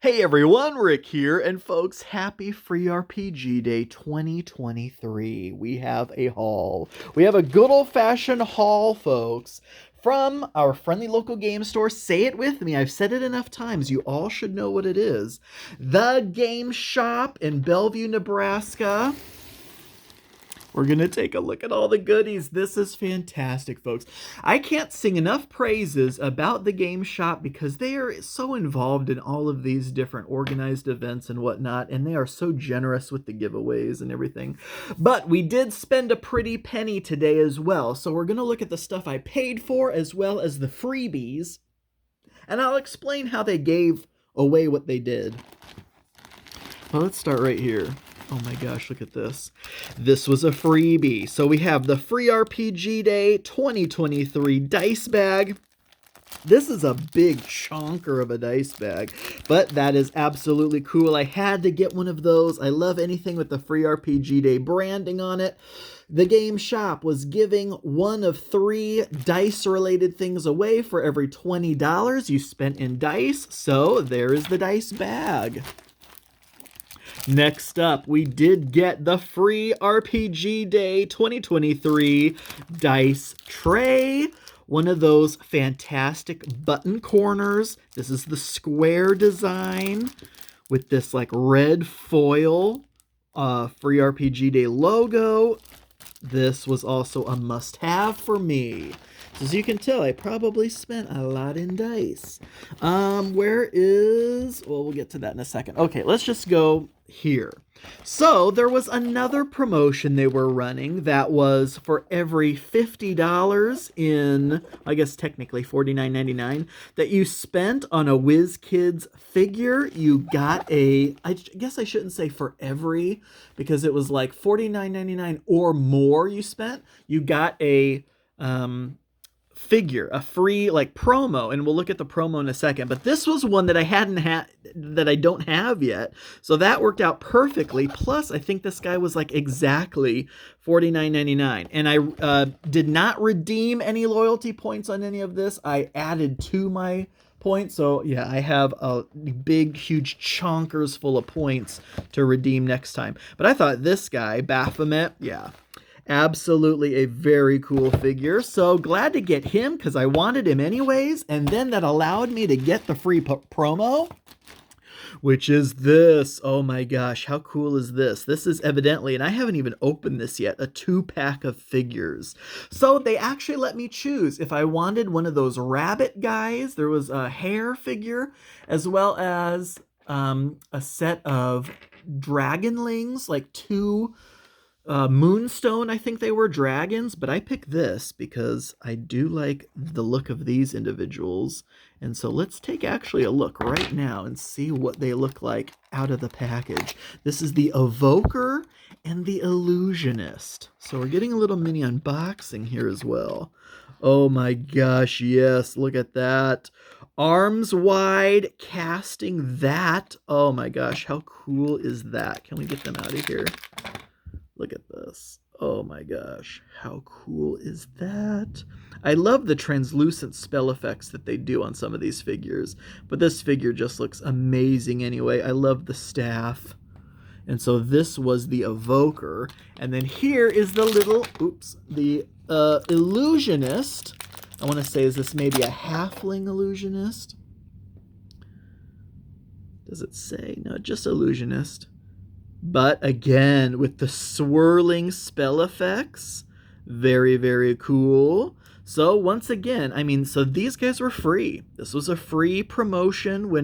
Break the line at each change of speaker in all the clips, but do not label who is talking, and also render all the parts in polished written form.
Hey everyone, Rick here, and folks, happy Free RPG Day 2023. We have a haul. We have a good old-fashioned haul, folks, from our friendly local game store. Say it with me, I've said it enough times, you all should know what it is. The Game Shop in Bellevue, Nebraska. We're going to take a look at all the goodies. This is fantastic, folks. I can't sing enough praises about the Game Shop because they are so involved in all of these different organized events and whatnot, and they are so generous with the giveaways and everything. But we did spend a pretty penny today as well, so we're going to look at the stuff I paid for as well as the freebies, and I'll explain how they gave away what they did. Well, let's start right here. Oh my gosh, look at this. This was a freebie. So we have the Free RPG Day 2023 dice bag. This is a big chonker of a dice bag, but that is absolutely cool. I had to get one of those. I love anything with the Free RPG Day branding on it. The Game Shop was giving one of 3 dice-related things away for every $20 you spent in dice, so there is the dice bag. Next up, we did get the Free RPG Day 2023 dice tray. One of those fantastic button corners. This is the square design with this like red foil Free RPG Day logo. This was also a must-have for me. As you can tell, I probably spent a lot in dice. Well, we'll get to that in a second. Okay, let's just go here. So there was another promotion they were running that was for every $50 in, I guess technically $49.99, that you spent on a WhizKids figure, you got I guess I shouldn't say for every, because it was like $49.99 or more you spent, you got a figure, a free like promo, and we'll look at the promo in a second. But this was one that I don't have yet, so that worked out perfectly. Plus I think this guy was like exactly $49.99, and I did not redeem any loyalty points on any of this. I added to my points, so yeah, I have a big huge chonkers full of points to redeem next time. But I thought this guy Baphomet, yeah, absolutely a very cool figure. So glad to get him because I wanted him anyways. And then that allowed me to get the free promo, which is this. Oh my gosh, how cool is this? This is evidently, and I haven't even opened this yet, a 2-pack of figures. So they actually let me choose if I wanted one of those rabbit guys. There was a hare figure as well as a set of dragonlings, like 2 Moonstone, I think they were dragons, but I picked this because I do like the look of these individuals. And so let's take actually a look right now and see what they look like out of the package. This is the Evoker and the Illusionist. So we're getting a little mini unboxing here as well. Oh my gosh, yes, look at that. Arms wide, casting that. Oh my gosh, how cool is that? Can we get them out of here? Look at this. Oh my gosh. How cool is that? I love the translucent spell effects that they do on some of these figures, but this figure just looks amazing anyway. I love the staff. And so this was the Evoker. And then here is the little, the Illusionist. I want to say, is this maybe a halfling illusionist? Does it say? No, just illusionist. But again, with the swirling spell effects, very, very cool. So once again, I mean, so these guys were free. This was a free promotion when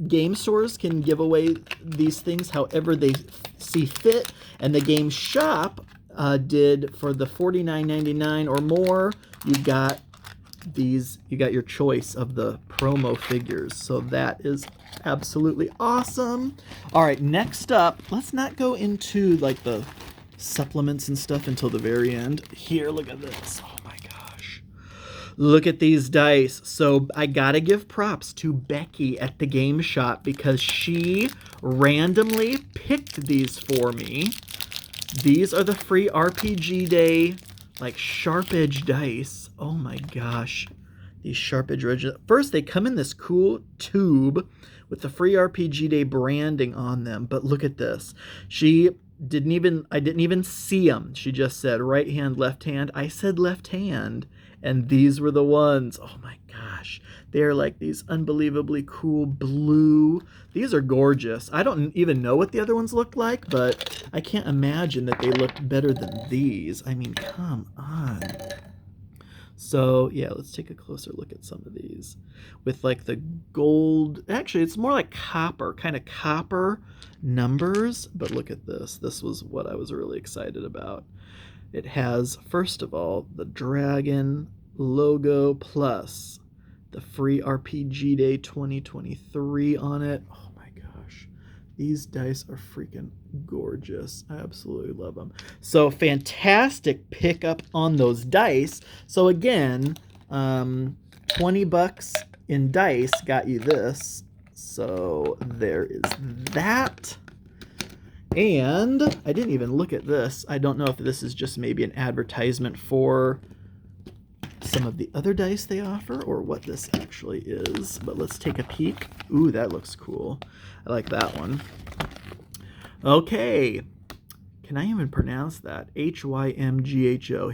game stores can give away these things however they see fit. And the Game Shop did for the $49.99 or more, you got your choice of the promo figures. So that is absolutely awesome. All right, next up, let's not go into like the supplements and stuff until the very end. Here, look at this. Oh my gosh. Look at these dice. So I gotta give props to Becky at the Game Shop because she randomly picked these for me. These are the Free RPG Day like sharp edge dice. Oh my gosh. These sharp edge ridges. First, they come in this cool tube with the free RPG Day branding on them. But look at this. I didn't even see them. She just said right hand, left hand. I said left hand. And these were the ones. Oh my gosh. They're like these unbelievably cool blue. These are gorgeous. I don't even know what the other ones look like, but I can't imagine that they looked better than these. I mean, come on. So yeah, let's take a closer look at some of these with like the gold. Actually, it's more like copper, kind of copper numbers. But look at this. This was what I was really excited about. It has, first of all, the dragon logo plus the free RPG Day 2023 on it. Oh my gosh. These dice are freaking gorgeous. I absolutely love them. So fantastic pickup on those dice. So again, 20 bucks in dice got you this. So there is that. And I didn't even look at this. I don't know if this is just maybe an advertisement for some of the other dice they offer or what this actually is. But let's take a peek. Ooh, that looks cool. I like that one. Okay. Can I even pronounce that? Hymgho.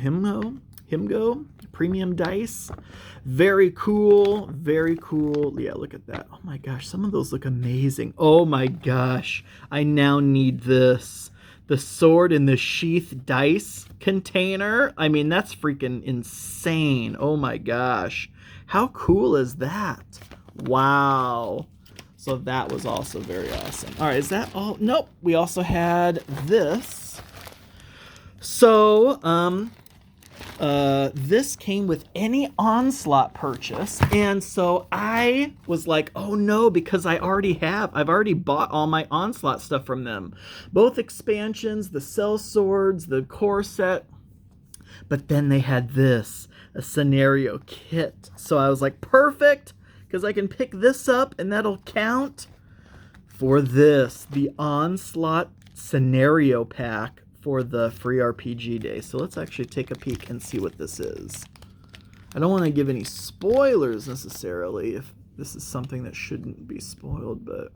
Hymgo. Premium dice. Very cool. Very cool. Yeah, look at that. Oh my gosh. Some of those look amazing. Oh my gosh. I now need this. The sword in the sheath dice container. I mean, that's freaking insane. Oh my gosh. How cool is that? Wow. So that was also very awesome. All right, is that all? Nope. We also had this. So, this came with any Onslaught purchase, and so I was like, oh no, because I've already bought all my Onslaught stuff from them. Both expansions, the cell swords, the core set, but then they had this, a scenario kit. So I was like, perfect, because I can pick this up and that'll count for this, the Onslaught scenario pack for the free RPG Day. So let's actually take a peek and see what this is. I don't want to give any spoilers necessarily if this is something that shouldn't be spoiled, but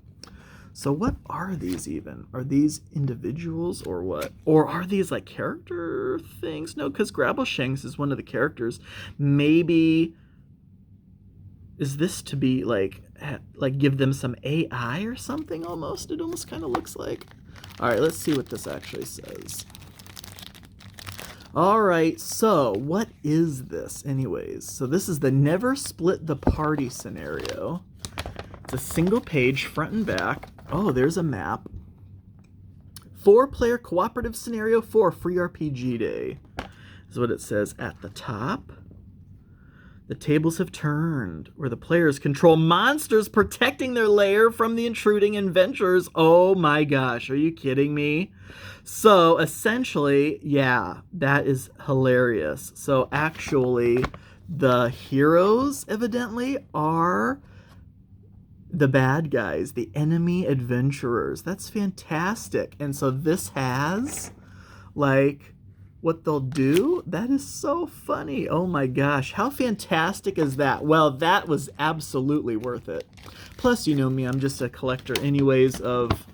so what are these even? Are these individuals or what? Or are these like character things? No, because Grabbleshanks is one of the characters. Maybe is this to be like give them some AI or something almost? It almost kind of looks like. All right, let's see what this actually says. All right, so what is this anyways? So this is the never split the party scenario. It's a single page front and back. Oh, there's a map. 4-player cooperative scenario for free RPG Day is what it says at the top. The tables have turned, where the players control monsters protecting their lair from the intruding adventurers. Oh my gosh, are you kidding me? So essentially, yeah, that is hilarious. So actually, the heroes evidently are the bad guys, the enemy adventurers. That's fantastic. And so this has, like, what they'll do. That is so funny. Oh my gosh, how fantastic is that? Well, that was absolutely worth it. Plus, you know me, I'm just a collector anyways of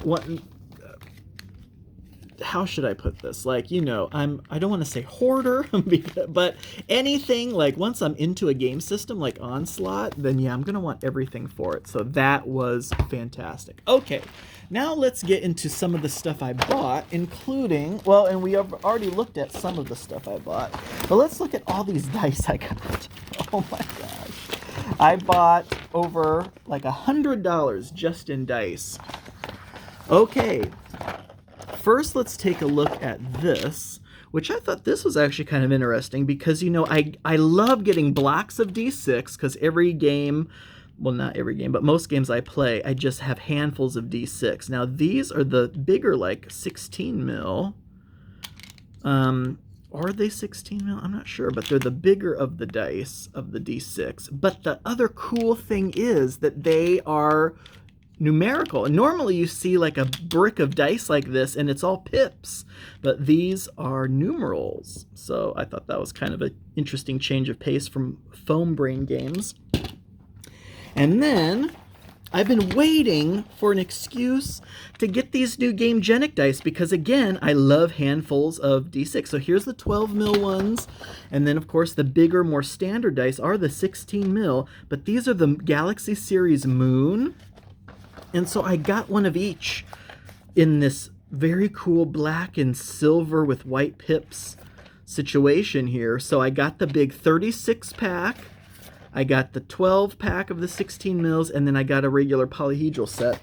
what, how should I put this? Like, you know, I don't want to say hoarder, but anything, like once I'm into a game system like Onslaught, then yeah, I'm going to want everything for it. So that was fantastic. Okay, now let's get into some of the stuff I bought, including, well, and we have already looked at some of the stuff I bought, but let's look at all these dice I got. Oh my gosh. I bought over like $100 just in dice. Okay. First, let's take a look at this, which I thought this was actually kind of interesting because, you know, I love getting blocks of D6 because every game, well, not every game, but most games I play, I just have handfuls of D6. Now, these are the bigger, like 16 mil. Are they 16 mil? I'm not sure, but they're the bigger of the dice of the D6. But the other cool thing is that they are numerical. And normally you see like a brick of dice like this and it's all pips, but these are numerals. So I thought that was kind of an interesting change of pace from Foam Brain Games. And then I've been waiting for an excuse to get these new Gamegenic dice because, again, I love handfuls of D6. So here's the 12 mil ones. And then, of course, the bigger, more standard dice are the 16 mil. But these are the Galaxy Series Moon. And so I got one of each in this very cool black and silver with white pips situation here. So I got the big 36 pack. I got the 12 pack of the 16 mils, and then I got a regular polyhedral set,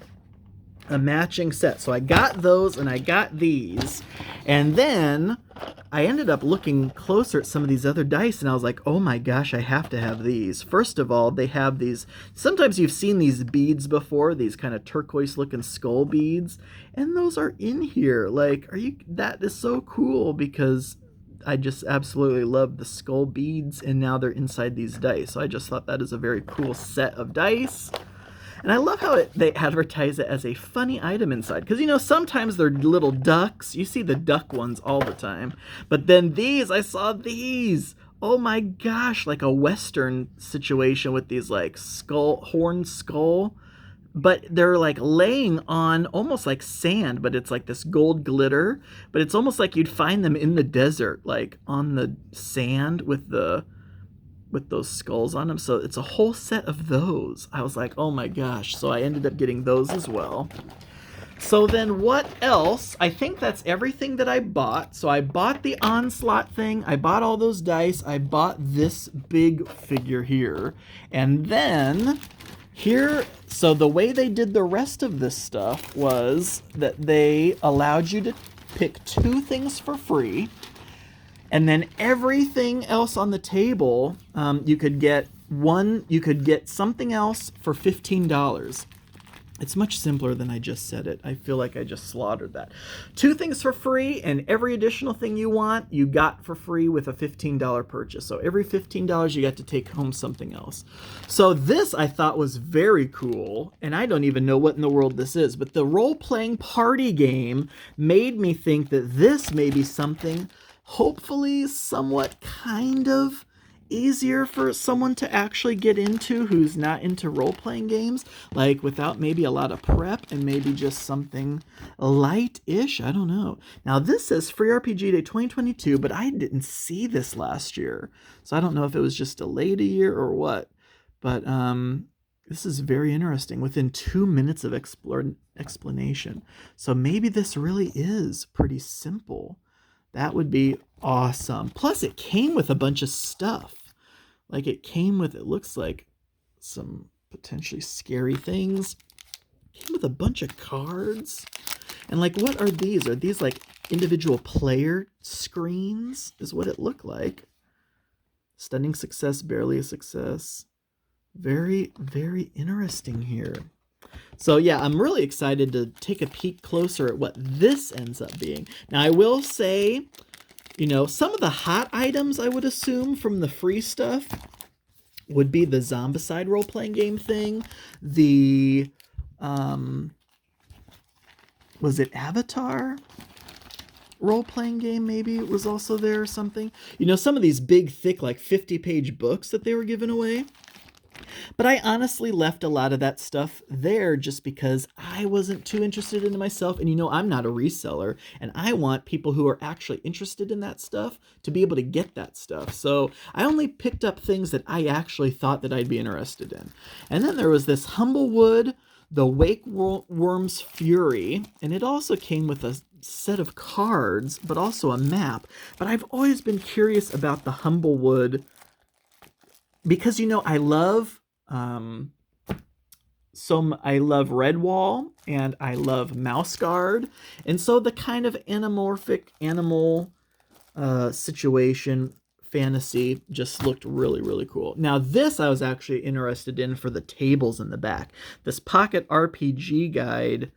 a matching set. So I got those and I got these. And then I ended up looking closer at some of these other dice and I was like, oh my gosh, I have to have these. First of all, they have these, sometimes you've seen these beads before, these kind of turquoise looking skull beads, and those are in here. Like, that is so cool because I just absolutely love the skull beads, and now they're inside these dice. So I just thought that is a very cool set of dice. And I love how they advertise it as a funny item inside. Because, you know, sometimes they're little ducks. You see the duck ones all the time. But then these, I saw these. Oh my gosh, like a Western situation with these like horn skull. But they're like laying on almost like sand, but it's like this gold glitter. But it's almost like you'd find them in the desert, like on the sand with those skulls on them. So it's a whole set of those. I was like, oh my gosh. So I ended up getting those as well. So then what else? I think that's everything that I bought. So I bought the Onslaught thing. I bought all those dice. I bought this big figure here. And then here, so the way they did the rest of this stuff was that they allowed you to pick 2 things for free. And then everything else on the table, you could get something else for $15. It's much simpler than I just said it. I feel like I just slaughtered that. 2 things for free, and every additional thing you want, you got for free with a $15 purchase. So every $15, you got to take home something else. So this I thought was very cool, and I don't even know what in the world this is, but the role-playing party game made me think that this may be something hopefully somewhat kind of easier for someone to actually get into who's not into role-playing games, like without maybe a lot of prep and maybe just something light-ish. I don't know. Now this says Free RPG Day 2022, but I didn't see this last year, so I don't know if it was just delayed a year or what. But this is very interesting. Within 2 minutes of explanation, so maybe this really is pretty simple. That would be awesome. Plus, it came with a bunch of stuff. Like, it looks like some potentially scary things. It came with a bunch of cards. And, like, what are these? Are these, like, individual player screens? Is what it looked like. Stunning success, barely a success. Very, very interesting here. So yeah, I'm really excited to take a peek closer at what this ends up being. Now I will say, you know, some of the hot items I would assume from the free stuff would be the Zombicide role-playing game thing. The, was it Avatar role-playing game maybe was also there or something. You know, some of these big, thick, like 50-page books that they were giving away. But I honestly left a lot of that stuff there just because I wasn't too interested in it myself. And you know, I'm not a reseller, and I want people who are actually interested in that stuff to be able to get that stuff. So I only picked up things that I actually thought that I'd be interested in. And then there was this Humblewood, the Wake Worm's Fury, and it also came with a set of cards, but also a map. But I've always been curious about the Humblewood because, you know, I love Redwall and I love Mouseguard, and so the kind of anamorphic animal situation fantasy just looked really, really cool. Now this I was actually interested in for the tables in the back. This pocket RPG guide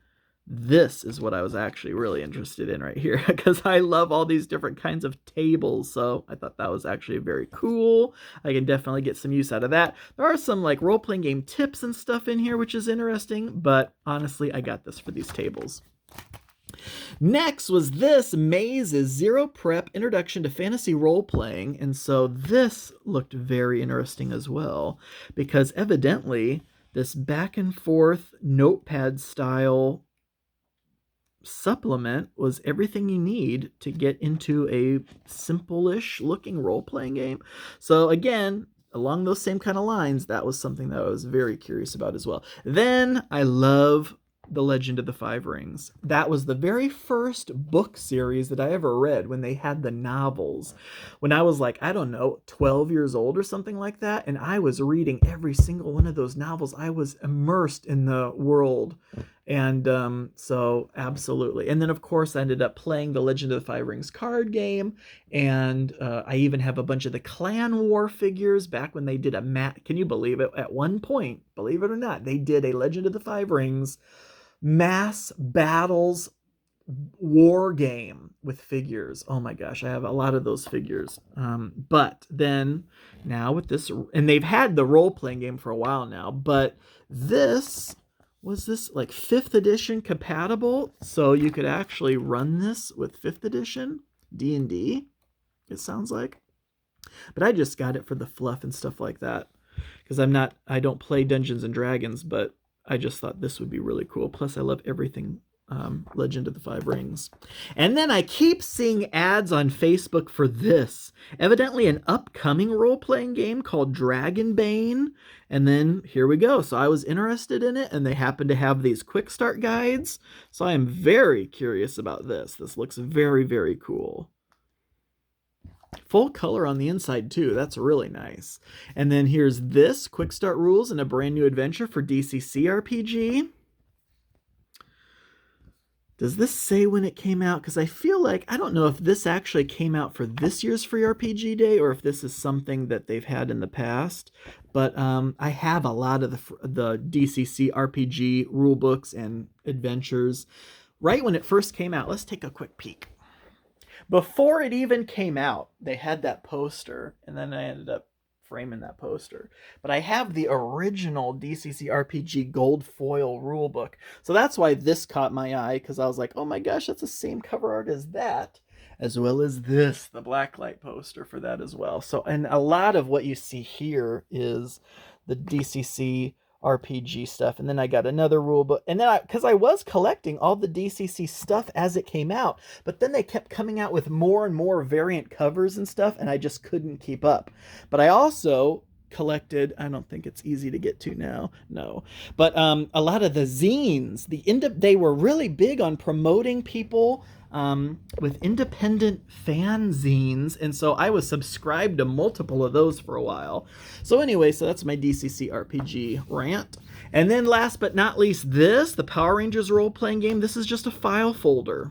This is what I was actually really interested in right here because I love all these different kinds of tables. So I thought that was actually very cool. I can definitely get some use out of that. There are some like role-playing game tips and stuff in here, which is interesting, but honestly, I got this for these tables. Next was this Mazes Zero Prep Introduction to Fantasy Role-Playing. And so this looked very interesting as well because evidently this back and forth notepad style supplement was everything you need to get into a simple-ish looking role-playing game. So again, along those same kind of lines, that was something that I was very curious about as well. Then I love The Legend of the Five Rings. That was the very first book series that I ever read when they had the novels. When I was like, I don't know, 12 years old or something like that, and I was reading every single one of those novels. I was immersed in the world. And so absolutely. And then of course I ended up playing the Legend of the Five Rings card game. And I even have a bunch of the Clan War figures back when they did can you believe it? At one point, believe it or not, they did a Legend of the Five Rings mass battles war game with figures. Oh my gosh, I have a lot of those figures. But then now with this, and they've had the role-playing game for a while now, but this was this like 5th edition compatible, so you could actually run this with 5th edition D&D, it sounds like. But I just got it for the fluff and stuff like that because I don't play Dungeons and Dragons, but I just thought this would be really cool. Plus I love everything Legend of the Five Rings. And then I keep seeing ads on Facebook for this. Evidently an upcoming role-playing game called Dragonbane. And then here we go. So I was interested in it, and they happen to have these quick start guides. So I am very curious about this. This looks very, very cool. Full color on the inside too. That's really nice. And then here's this quick start rules and a brand new adventure for DCC RPG. Does this say when it came out? Because I feel like, I don't know if this actually came out for this year's Free RPG Day or if this is something that they've had in the past. But I have a lot of the DCC RPG rule books and adventures right when it first came out. Let's take a quick peek. Before it even came out, they had that poster, and then I ended up framing that poster. But I have the original DCC RPG gold foil rulebook. So that's why this caught my eye, because I was like, oh my gosh, that's the same cover art as that, as well as this, the blacklight poster for that as well. So, and a lot of what you see here is the DCC RPG stuff. And then I got another rule book, and then because I was collecting all the DCC stuff as it came out, but then they kept coming out with more and more variant covers and stuff, and I just couldn't keep up. But I also collected, I don't think it's easy to get to now, no, but a lot of the zines. They were really big on promoting people with independent fanzines, and so I was subscribed to multiple of those for a while. So anyway, so that's my DCC RPG rant. And then last but not least, the Power Rangers role-playing game. This is just a file folder.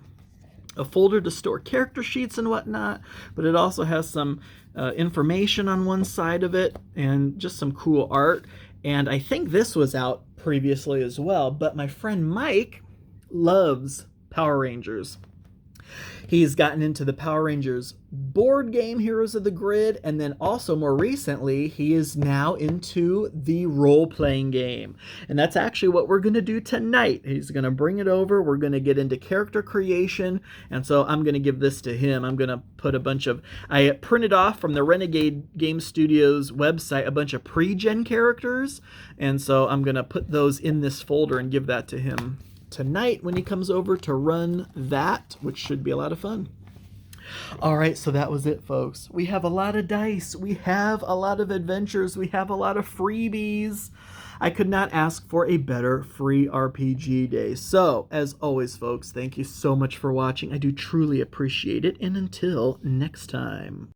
A folder to store character sheets and whatnot, but it also has some information on one side of it and just some cool art. And I think this was out previously as well, but my friend Mike loves Power Rangers. He's gotten into the Power Rangers board game, Heroes of the Grid, and then also more recently, he is now into the role-playing game. And that's actually what we're going to do tonight. He's going to bring it over. We're going to get into character creation, and so I'm going to give this to him. I'm going to put I printed off from the Renegade Game Studios website a bunch of pre-gen characters, and so I'm going to put those in this folder and give that to him tonight when he comes over to run that, which should be a lot of fun. All right, so that was it, folks. We have a lot of dice. We have a lot of adventures. We have a lot of freebies. I could not ask for a better free RPG day. So, as always, folks, thank you so much for watching. I do truly appreciate it. And until next time.